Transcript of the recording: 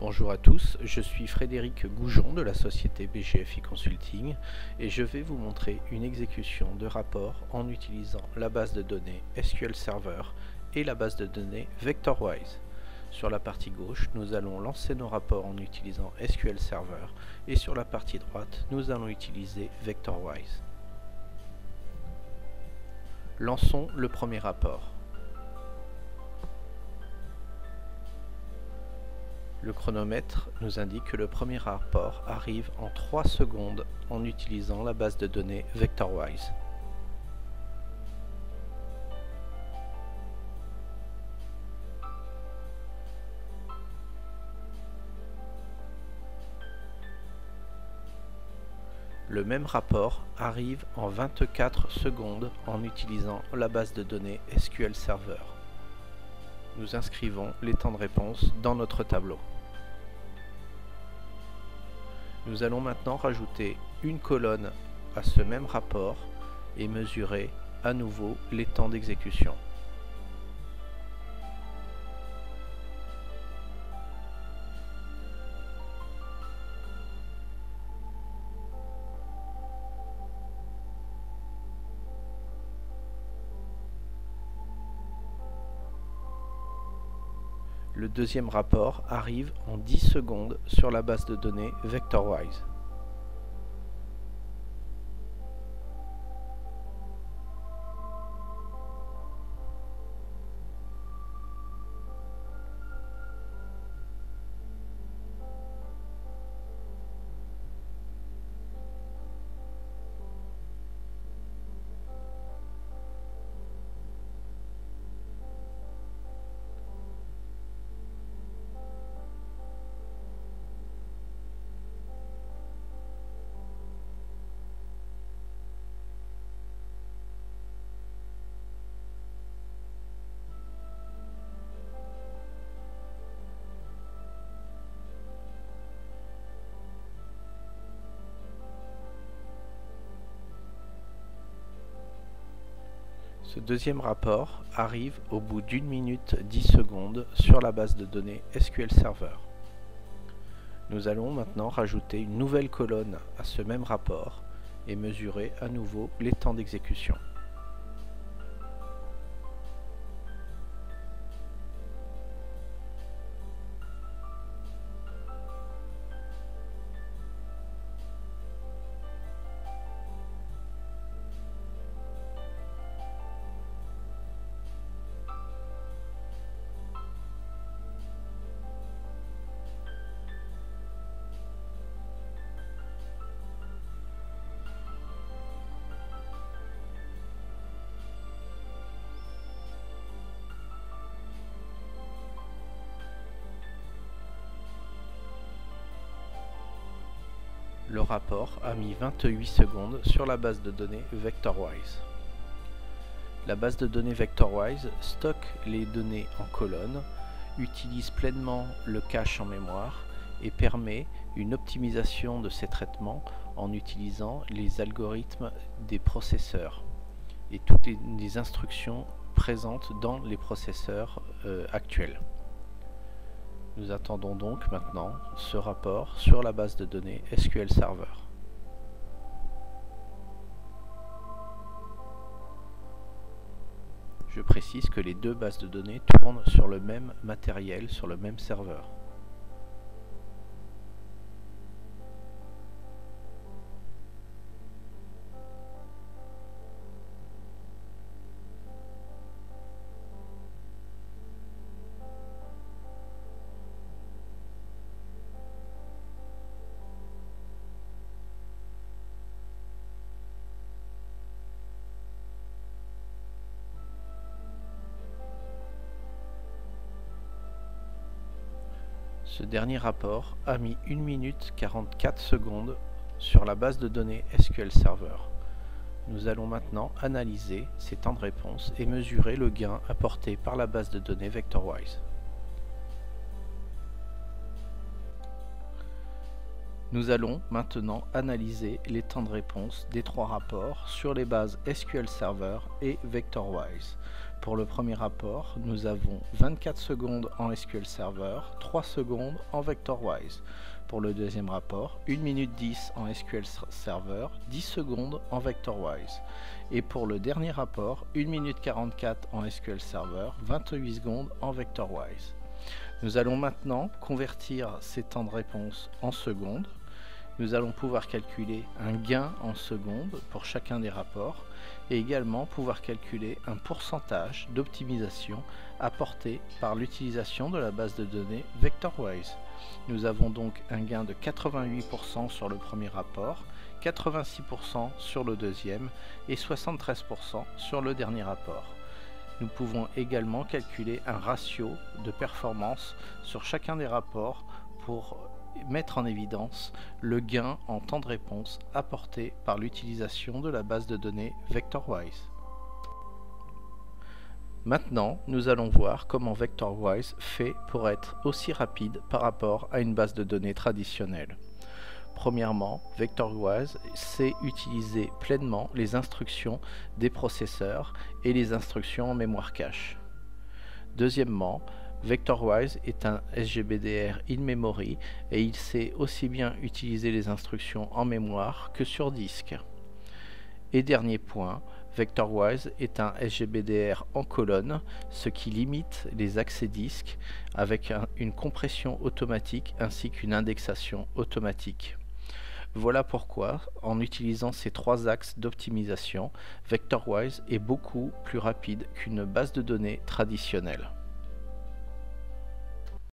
Bonjour à tous, je suis Frédéric Goujon de la société BGFI Consulting et je vais vous montrer une exécution de rapport en utilisant la base de données SQL Server et la base de données VectorWise. Sur la partie gauche, nous allons lancer nos rapports en utilisant SQL Server et sur la partie droite, nous allons utiliser VectorWise. Lançons le premier rapport. Le chronomètre nous indique que le premier rapport arrive en 3 secondes en utilisant la base de données VectorWise. Le même rapport arrive en 24 secondes en utilisant la base de données SQL Server. Nous inscrivons les temps de réponse dans notre tableau. Nous allons maintenant rajouter une colonne à ce même rapport et mesurer à nouveau les temps d'exécution. Le deuxième rapport arrive en 10 secondes sur la base de données VectorWise. Ce deuxième rapport arrive au bout d'1 minute 10 secondes sur la base de données SQL Server. Nous allons maintenant rajouter une nouvelle colonne à ce même rapport et mesurer à nouveau les temps d'exécution. Le rapport a mis 28 secondes sur la base de données VectorWise. La base de données VectorWise stocke les données en colonnes, utilise pleinement le cache en mémoire et permet une optimisation de ces traitements en utilisant les algorithmes des processeurs et toutes les instructions présentes dans les processeurs actuels. Nous attendons donc maintenant ce rapport sur la base de données SQL Server. Je précise que les deux bases de données tournent sur le même matériel, sur le même serveur. Ce dernier rapport a mis 1 minute 44 secondes sur la base de données SQL Server. Nous allons maintenant analyser ces temps de réponse et mesurer le gain apporté par la base de données VectorWise. Nous allons maintenant analyser les temps de réponse des trois rapports sur les bases SQL Server et VectorWise. Pour le premier rapport, nous avons 24 secondes en SQL Server, 3 secondes en VectorWise. Pour le deuxième rapport, 1 minute 10 en SQL Server, 10 secondes en VectorWise. Et pour le dernier rapport, 1 minute 44 en SQL Server, 28 secondes en VectorWise. Nous allons maintenant convertir ces temps de réponse en secondes. Nous allons pouvoir calculer un gain en secondes pour chacun des rapports et également pouvoir calculer un pourcentage d'optimisation apporté par l'utilisation de la base de données VectorWise. Nous avons donc un gain de 88% sur le premier rapport, 86% sur le deuxième et 73% sur le dernier rapport. Nous pouvons également calculer un ratio de performance sur chacun des rapports pour mettre en évidence le gain en temps de réponse apporté par l'utilisation de la base de données VectorWise. Maintenant, nous allons voir comment VectorWise fait pour être aussi rapide par rapport à une base de données traditionnelle. Premièrement, VectorWise sait utiliser pleinement les instructions des processeurs et les instructions en mémoire cache. Deuxièmement, VectorWise est un SGBDR in-memory et il sait aussi bien utiliser les instructions en mémoire que sur disque. Et dernier point, VectorWise est un SGBDR en colonne, ce qui limite les accès disques avec une compression automatique ainsi qu'une indexation automatique. Voilà pourquoi, en utilisant ces trois axes d'optimisation, VectorWise est beaucoup plus rapide qu'une base de données traditionnelle.